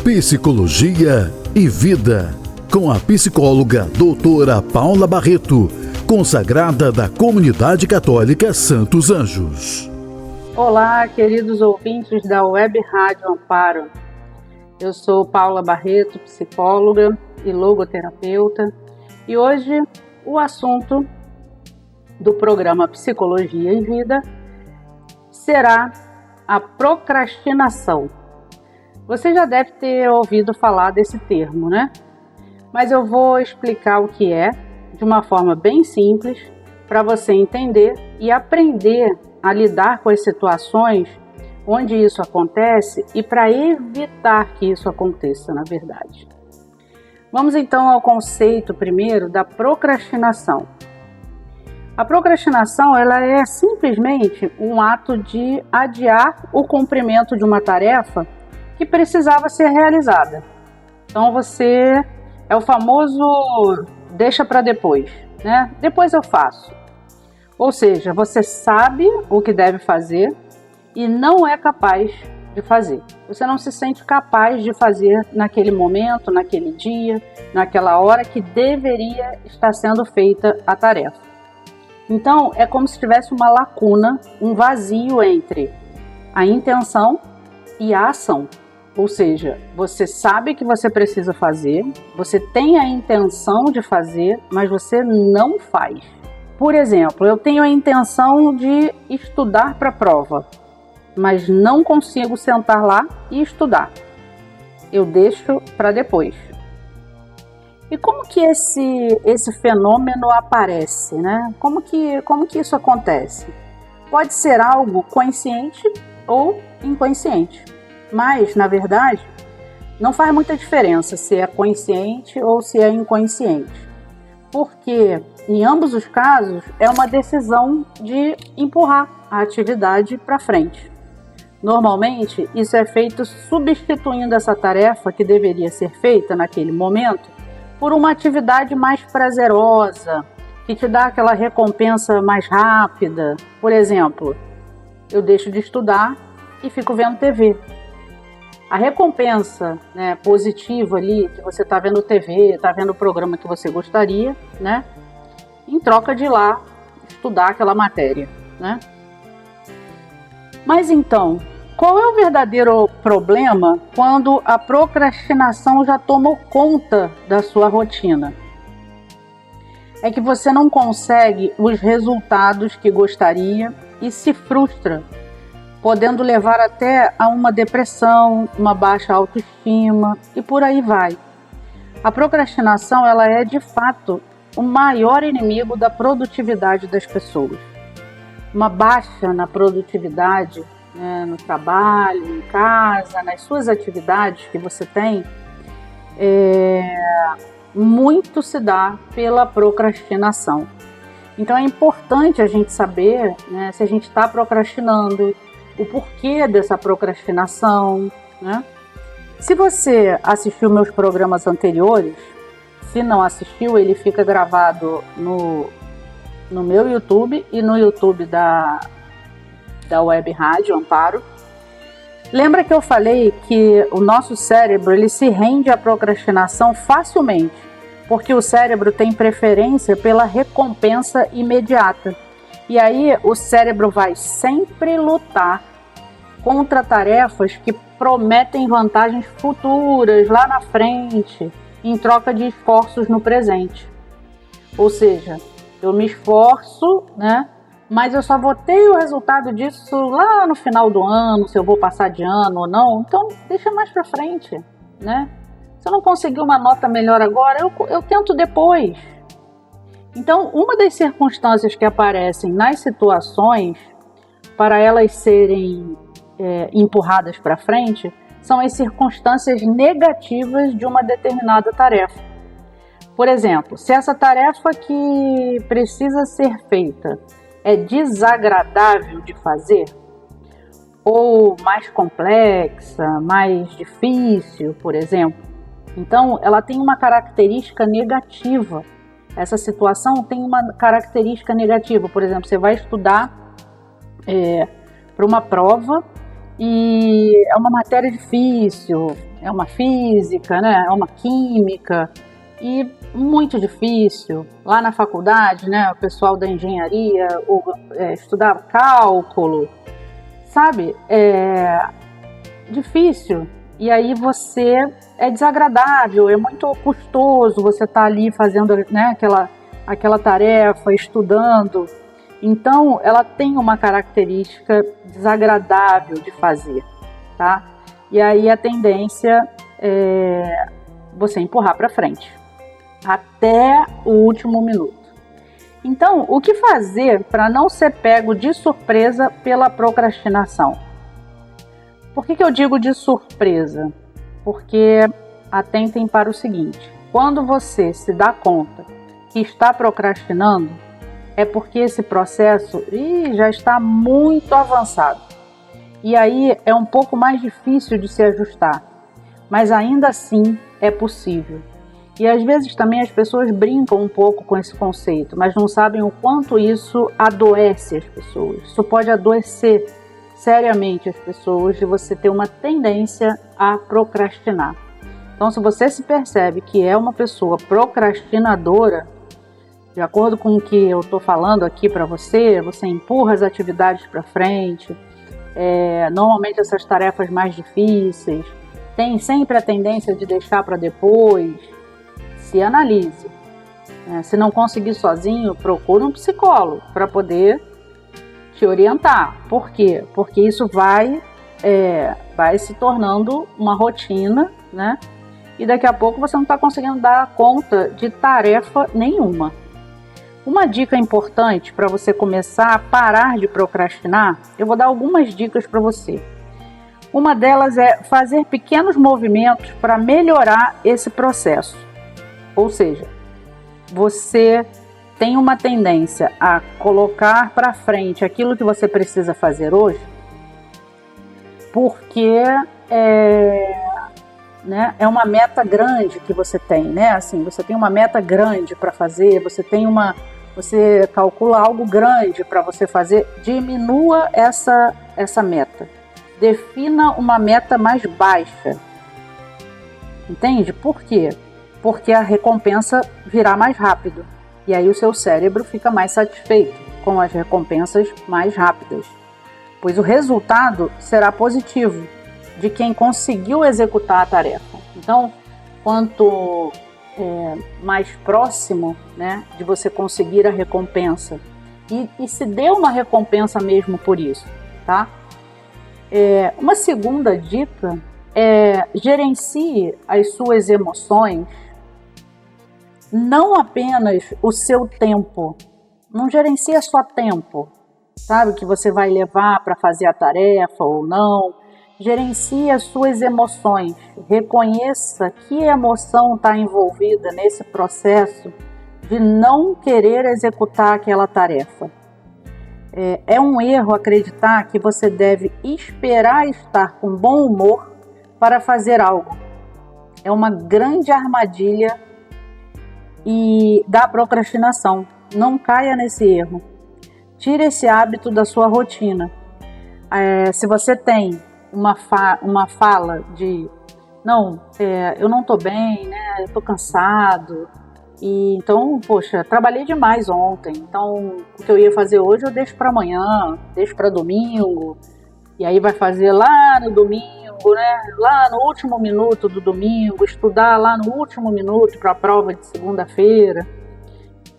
Psicologia e Vida, com a psicóloga doutora Paula Barreto, consagrada da Comunidade Católica Santos Anjos. Olá, queridos ouvintes da Web Rádio Amparo. Eu sou Paula Barreto, psicóloga e logoterapeuta, e hoje o assunto do programa Psicologia e Vida será a procrastinação. Você já deve ter ouvido falar desse termo, né? Mas eu vou explicar o que é de uma forma bem simples para você entender e aprender a lidar com as situações onde isso acontece e para evitar que isso aconteça, na verdade. Vamos então ao conceito primeiro da procrastinação. A procrastinação, ela é simplesmente um ato de adiar o cumprimento de uma tarefa que precisava ser realizada. Então você é o famoso deixa para depois, né? Depois eu faço. Ou seja, você sabe o que deve fazer e não é capaz de fazer. Você não se sente capaz de fazer naquele momento, naquele dia, naquela hora que deveria estar sendo feita a tarefa. Então, é como se tivesse uma lacuna, um vazio entre a intenção e a ação. Ou seja, você sabe que você precisa fazer, você tem a intenção de fazer, mas você não faz. Por exemplo, eu tenho a intenção de estudar para a prova, mas não consigo sentar lá e estudar. Eu deixo para depois. E como que esse fenômeno aparece, né? Como que isso acontece? Pode ser algo consciente ou inconsciente. Mas, na verdade, não faz muita diferença se é consciente ou se é inconsciente. Porque, em ambos os casos, é uma decisão de empurrar a atividade para frente. Normalmente, isso é feito substituindo essa tarefa que deveria ser feita naquele momento por uma atividade mais prazerosa, que te dá aquela recompensa mais rápida. Por exemplo, eu deixo de estudar e fico vendo TV. A recompensa, né, positiva ali, que você está vendo TV, está vendo o programa que você gostaria, né, em troca de ir lá estudar aquela matéria, né? Mas então, qual é o verdadeiro problema quando a procrastinação já tomou conta da sua rotina? É que você não consegue os resultados que gostaria e se frustra, podendo levar até a uma depressão, uma baixa autoestima e por aí vai. A procrastinação, ela é de fato o maior inimigo da produtividade das pessoas. Uma baixa na produtividade, né, no trabalho, em casa, nas suas atividades que você tem, muito se dá pela procrastinação. Então é importante a gente saber, né, se a gente está procrastinando, o porquê dessa procrastinação, né? Se você assistiu meus programas anteriores, se não assistiu, ele fica gravado no meu YouTube e no YouTube da Web Rádio Amparo. Lembra que eu falei que o nosso cérebro ele se rende à procrastinação facilmente, porque o cérebro tem preferência pela recompensa imediata. E aí o cérebro vai sempre lutar contra tarefas que prometem vantagens futuras lá na frente, em troca de esforços no presente. Ou seja, eu me esforço, né? Mas eu só vou ter o resultado disso lá no final do ano, se eu vou passar de ano ou não. Então, deixa mais para frente, né? Se eu não conseguir uma nota melhor agora, eu tento depois. Então, uma das circunstâncias que aparecem nas situações para elas serem empurradas para frente são as circunstâncias negativas de uma determinada tarefa. Por exemplo, se essa tarefa que precisa ser feita é desagradável de fazer, ou mais complexa, mais difícil, por exemplo, então ela tem uma característica negativa. Essa situação tem uma característica negativa. Por exemplo, você vai estudar para uma prova e é uma matéria difícil, é uma física, né? É uma química, e muito difícil. Lá na faculdade, né, o pessoal da engenharia estudava cálculo, sabe? É difícil. E aí é desagradável, é muito custoso você estar ali fazendo, né, aquela tarefa, estudando. Então, ela tem uma característica desagradável de fazer, tá? E aí a tendência é você empurrar para frente, até o último minuto. Então, o que fazer para não ser pego de surpresa pela procrastinação? Por que eu digo de surpresa? Porque atentem para o seguinte: quando você se dá conta que está procrastinando, é porque esse processo já está muito avançado. E aí é um pouco mais difícil de se ajustar, mas ainda assim é possível. E às vezes também as pessoas brincam um pouco com esse conceito, mas não sabem o quanto isso adoece as pessoas. Isso pode adoecer seriamente as pessoas, de você ter uma tendência a procrastinar. Então, se você se percebe que é uma pessoa procrastinadora, de acordo com o que eu estou falando aqui para você empurra as atividades para frente, normalmente essas tarefas mais difíceis, tem sempre a tendência de deixar para depois. Se analise. Se não conseguir sozinho, procure um psicólogo para poder te orientar. Por quê? Porque isso vai se tornando uma rotina, né? E daqui a pouco você não está conseguindo dar conta de tarefa nenhuma. Uma dica importante para você começar a parar de procrastinar, eu vou dar algumas dicas para você. Uma delas é fazer pequenos movimentos para melhorar esse processo. Ou seja, você tem uma tendência a colocar para frente aquilo que você precisa fazer hoje, porque é uma meta grande que você tem, né? Assim, você tem uma meta grande para fazer, você calcula algo grande para você fazer. Diminua essa meta. Defina uma meta mais baixa. Entende? Por quê? Porque a recompensa virá mais rápido. E aí o seu cérebro fica mais satisfeito com as recompensas mais rápidas. Pois o resultado será positivo de quem conseguiu executar a tarefa. Então, quanto mais próximo, né, de você conseguir a recompensa, e se dê uma recompensa mesmo por isso, tá? Uma segunda dica é gerencie as suas emoções, não apenas o seu tempo. Não gerencia só tempo, sabe, que você vai levar para fazer a tarefa ou não. Gerencie as suas emoções, reconheça que emoção está envolvida nesse processo de não querer executar aquela tarefa. É um erro acreditar que você deve esperar estar com bom humor para fazer algo. É uma grande armadilha da procrastinação. Não caia nesse erro. Tire esse hábito da sua rotina. Se você tem uma fala de eu não estou bem, né? Eu estou cansado, e então, poxa, trabalhei demais ontem, então o que eu ia fazer hoje eu deixo para amanhã, deixo para domingo, e aí vai fazer lá no domingo, né? Lá no último minuto do domingo, estudar lá no último minuto para a prova de segunda-feira,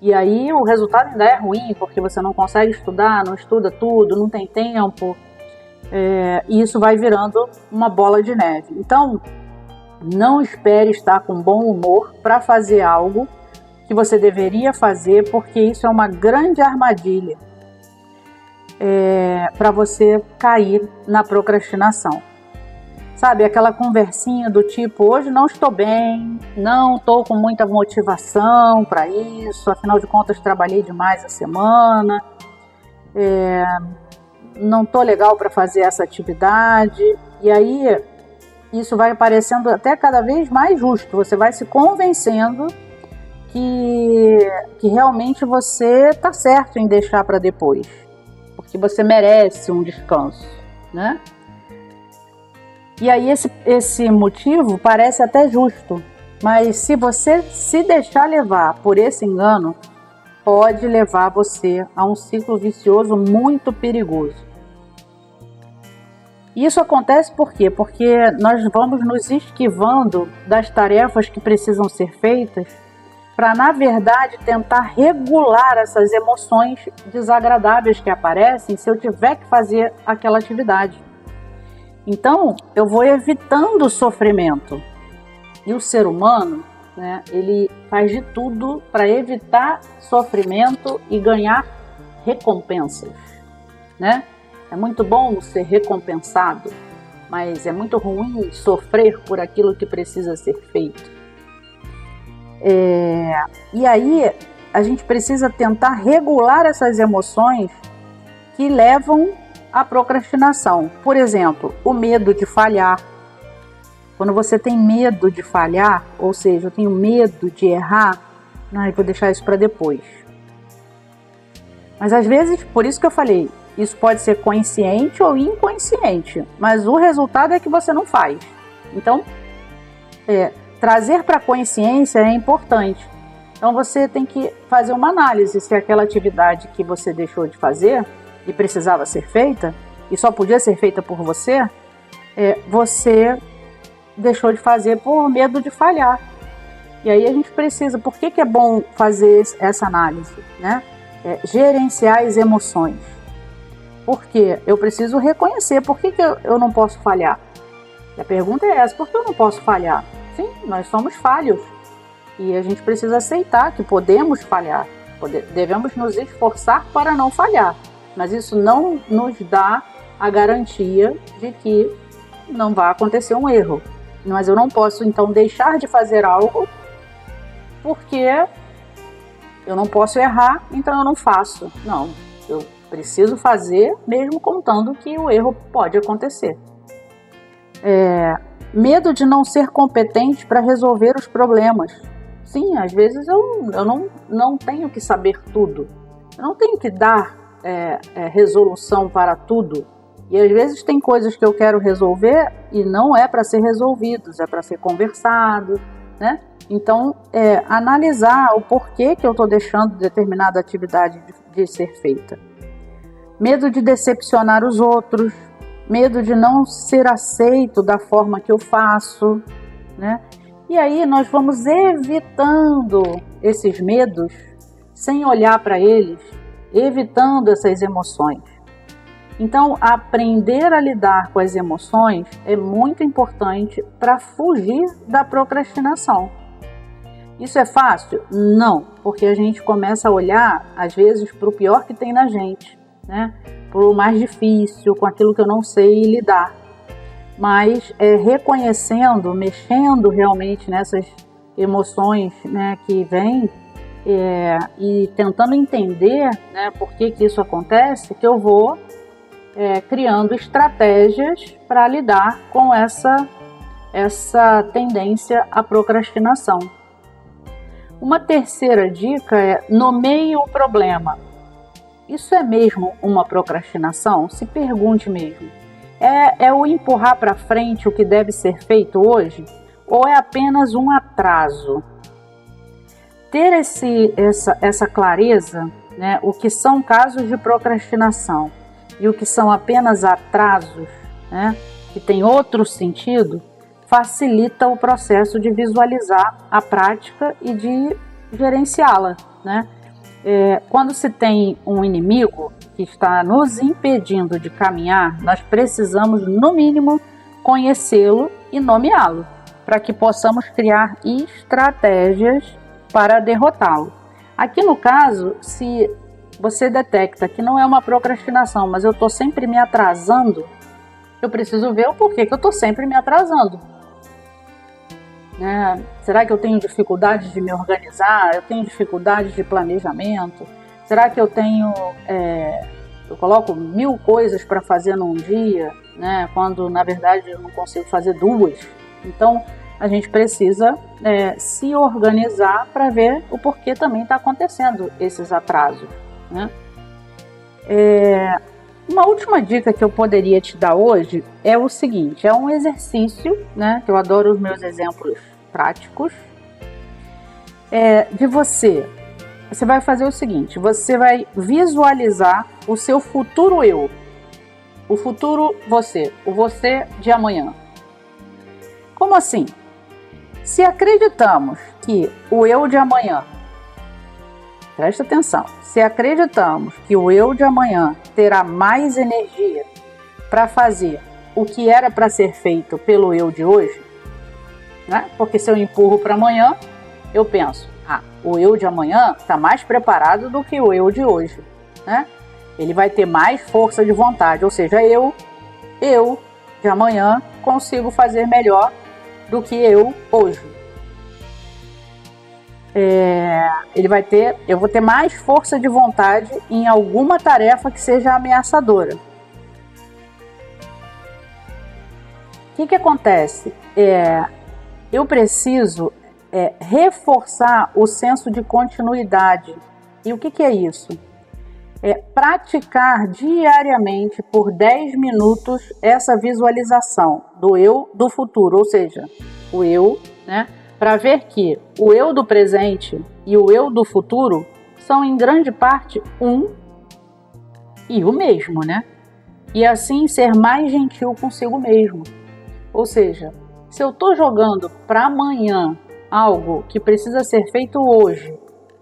e aí o resultado ainda é ruim, porque você não consegue estudar, não estuda tudo, não tem tempo. E isso vai virando uma bola de neve. Então, não espere estar com bom humor para fazer algo que você deveria fazer, porque isso é uma grande armadilha para você cair na procrastinação. Sabe, aquela conversinha do tipo, hoje não estou bem, não estou com muita motivação para isso, afinal de contas trabalhei demais a semana, não estou legal para fazer essa atividade, e aí isso vai parecendo até cada vez mais justo, você vai se convencendo que realmente você está certo em deixar para depois, porque você merece um descanso, né? E aí esse motivo parece até justo, mas se você se deixar levar por esse engano, pode levar você a um ciclo vicioso muito perigoso. Isso acontece por quê? Porque nós vamos nos esquivando das tarefas que precisam ser feitas para, na verdade, tentar regular essas emoções desagradáveis que aparecem se eu tiver que fazer aquela atividade. Então, eu vou evitando o sofrimento. E o ser humano, né, ele faz de tudo para evitar sofrimento e ganhar recompensas, né? É muito bom ser recompensado, mas é muito ruim sofrer por aquilo que precisa ser feito. E aí a gente precisa tentar regular essas emoções que levam à procrastinação. Por exemplo, o medo de falhar. Quando você tem medo de falhar, ou seja, eu tenho medo de errar, eu vou deixar isso para depois. Mas às vezes, por isso que eu falei, isso pode ser consciente ou inconsciente, mas o resultado é que você não faz. Então, trazer para a consciência é importante. Então você tem que fazer uma análise se aquela atividade que você deixou de fazer e precisava ser feita, e só podia ser feita por você, você deixou de fazer por medo de falhar. E aí a gente precisa, por que é bom fazer essa análise, né? Gerenciar as emoções. Porque eu preciso reconhecer por que eu não posso falhar. E a pergunta é essa, por que eu não posso falhar? Sim, nós somos falhos. E a gente precisa aceitar que podemos falhar. Devemos nos esforçar para não falhar. Mas isso não nos dá a garantia de que não vai acontecer um erro. Mas eu não posso, então, deixar de fazer algo porque eu não posso errar, então eu não faço. Não, eu preciso fazer, mesmo contando que o erro pode acontecer. Medo de não ser competente para resolver os problemas. Sim, às vezes eu não tenho que saber tudo. Eu não tenho que dar resolução para tudo. E às vezes tem coisas que eu quero resolver e não é para ser resolvidos, é para ser conversado, né? Então, analisar o porquê que eu estou deixando determinada atividade de ser feita. Medo de decepcionar os outros, medo de não ser aceito da forma que eu faço, né? E aí nós vamos evitando esses medos sem olhar para eles, evitando essas emoções. Então, aprender a lidar com as emoções é muito importante para fugir da procrastinação. Isso é fácil? Não, porque a gente começa a olhar, às vezes, para o pior que tem na gente, né? Para o mais difícil, com aquilo que eu não sei lidar. Mas reconhecendo, mexendo realmente nessas emoções, né, que vêm e tentando entender, né, por que isso acontece, que eu vou criando estratégias para lidar com essa tendência à procrastinação. Uma terceira dica é nomeie o problema. Isso é mesmo uma procrastinação? Se pergunte mesmo. É o empurrar para frente o que deve ser feito hoje? Ou é apenas um atraso? Ter essa clareza, né, o que são casos de procrastinação e o que são apenas atrasos, né, que tem outro sentido, facilita o processo de visualizar a prática e de gerenciá-la, né? Quando se tem um inimigo que está nos impedindo de caminhar, nós precisamos, no mínimo, conhecê-lo e nomeá-lo, para que possamos criar estratégias para derrotá-lo. Aqui no caso, se você detecta que não é uma procrastinação, mas eu estou sempre me atrasando, eu preciso ver o porquê que eu estou sempre me atrasando. Será que eu tenho dificuldade de me organizar? Eu tenho dificuldade de planejamento? Será que eu tenho... eu coloco 1000 coisas para fazer num dia, né, quando na verdade eu não consigo fazer 2? Então a gente precisa se organizar para ver o porquê também está acontecendo esses atrasos, né? Uma última dica que eu poderia te dar hoje é o seguinte, é um exercício, né, que eu adoro os meus exemplos práticos, de você vai fazer o seguinte, você vai visualizar o seu futuro eu, o futuro você, o você de amanhã. Como assim? Se acreditamos que o eu de amanhã, presta atenção, se acreditamos que o eu de amanhã terá mais energia para fazer o que era para ser feito pelo eu de hoje, né? Porque se eu empurro para amanhã, eu penso, o eu de amanhã está mais preparado do que o eu de hoje, né? Ele vai ter mais força de vontade, ou seja, eu de amanhã consigo fazer melhor do que eu hoje. Eu vou ter mais força de vontade em alguma tarefa que seja ameaçadora. O que acontece? Eu preciso reforçar o senso de continuidade. E o que é isso? Praticar diariamente por 10 minutos essa visualização do eu do futuro, ou seja, o eu, né? Para ver que o eu do presente e o eu do futuro são em grande parte um e o mesmo, né? E assim ser mais gentil consigo mesmo. Ou seja, se eu estou jogando para amanhã algo que precisa ser feito hoje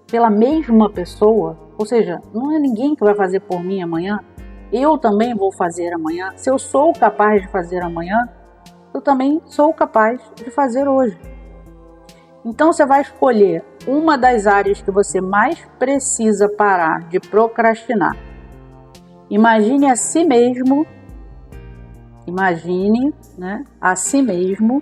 pela mesma pessoa, ou seja, não é ninguém que vai fazer por mim amanhã, eu também vou fazer amanhã. Se eu sou capaz de fazer amanhã, eu também sou capaz de fazer hoje. Então você vai escolher uma das áreas que você mais precisa parar de procrastinar. Imagine a si mesmo, a si mesmo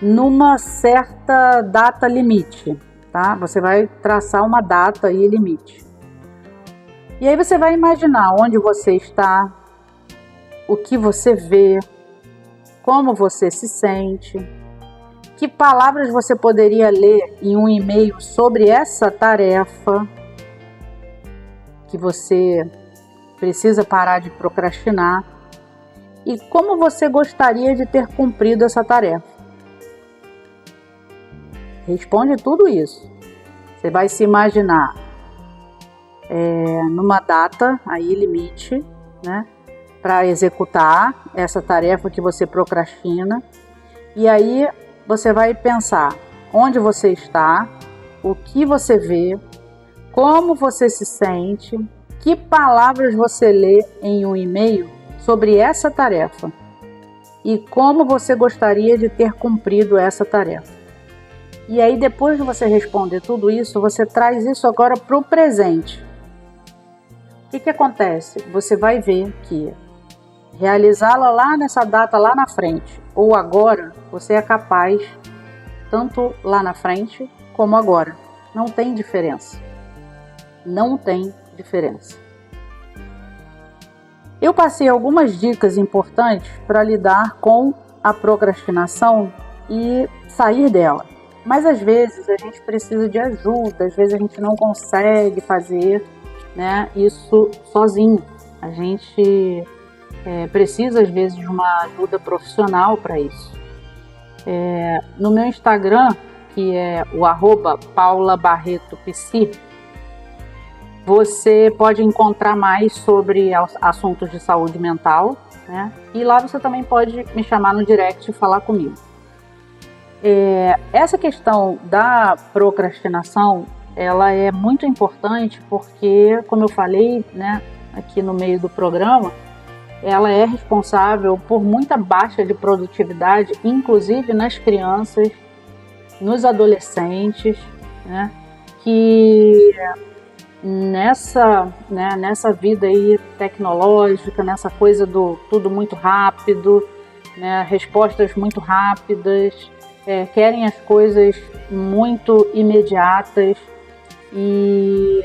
numa certa data limite, tá? Você vai traçar uma data e limite. E aí você vai imaginar onde você está, o que você vê, como você se sente, que palavras você poderia ler em um e-mail sobre essa tarefa que você precisa parar de procrastinar e como você gostaria de ter cumprido essa tarefa. Responde tudo isso. Você vai se imaginar numa data aí limite, né, para executar essa tarefa que você procrastina. E aí você vai pensar onde você está, o que você vê, como você se sente, que palavras você lê em um e-mail sobre essa tarefa e como você gostaria de ter cumprido essa tarefa. E aí, depois de você responder tudo isso, você traz isso agora para o presente. O que acontece? Você vai ver que realizá-la lá nessa data, lá na frente, ou agora, você é capaz, tanto lá na frente como agora. Não tem diferença. Não tem diferença. Eu passei algumas dicas importantes para lidar com a procrastinação e sair dela. Mas às vezes a gente precisa de ajuda, às vezes a gente não consegue fazer, né, isso sozinho. A gente precisa às vezes de uma ajuda profissional para isso. No meu Instagram, que é o @paulabarretopsi, você pode encontrar mais sobre assuntos de saúde mental, né? E lá você também pode me chamar no direct e falar comigo. Essa questão da procrastinação, ela é muito importante porque, como eu falei, né, aqui no meio do programa, ela é responsável por muita baixa de produtividade, inclusive nas crianças, nos adolescentes, né, que nessa vida aí tecnológica, nessa coisa do tudo muito rápido, né, respostas muito rápidas, querem as coisas muito imediatas e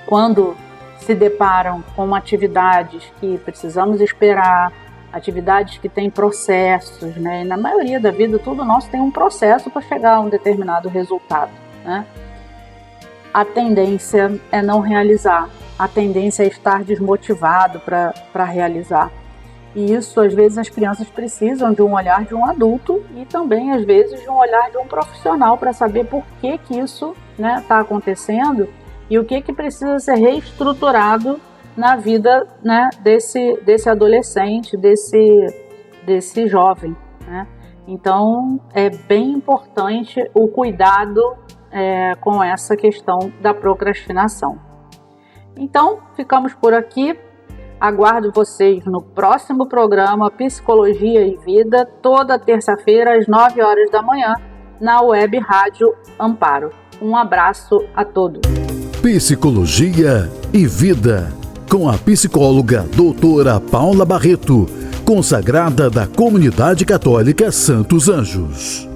quando se deparam com atividades que precisamos esperar, atividades que têm processos, né? E na maioria da vida, tudo nosso tem um processo para chegar a um determinado resultado, né? A tendência é não realizar, a tendência é estar desmotivado para realizar. E isso, às vezes, as crianças precisam de um olhar de um adulto e também, às vezes, de um olhar de um profissional para saber por que isso está acontecendo e o que precisa ser reestruturado na vida, né, desse adolescente, desse jovem, né? Então, é bem importante o cuidado com essa questão da procrastinação. Então, ficamos por aqui. Aguardo vocês no próximo programa Psicologia e Vida, toda terça-feira às 9 horas da manhã, na Web Rádio Amparo. Um abraço a todos. Psicologia e Vida, com a psicóloga doutora Paula Barreto, consagrada da Comunidade Católica Santos Anjos.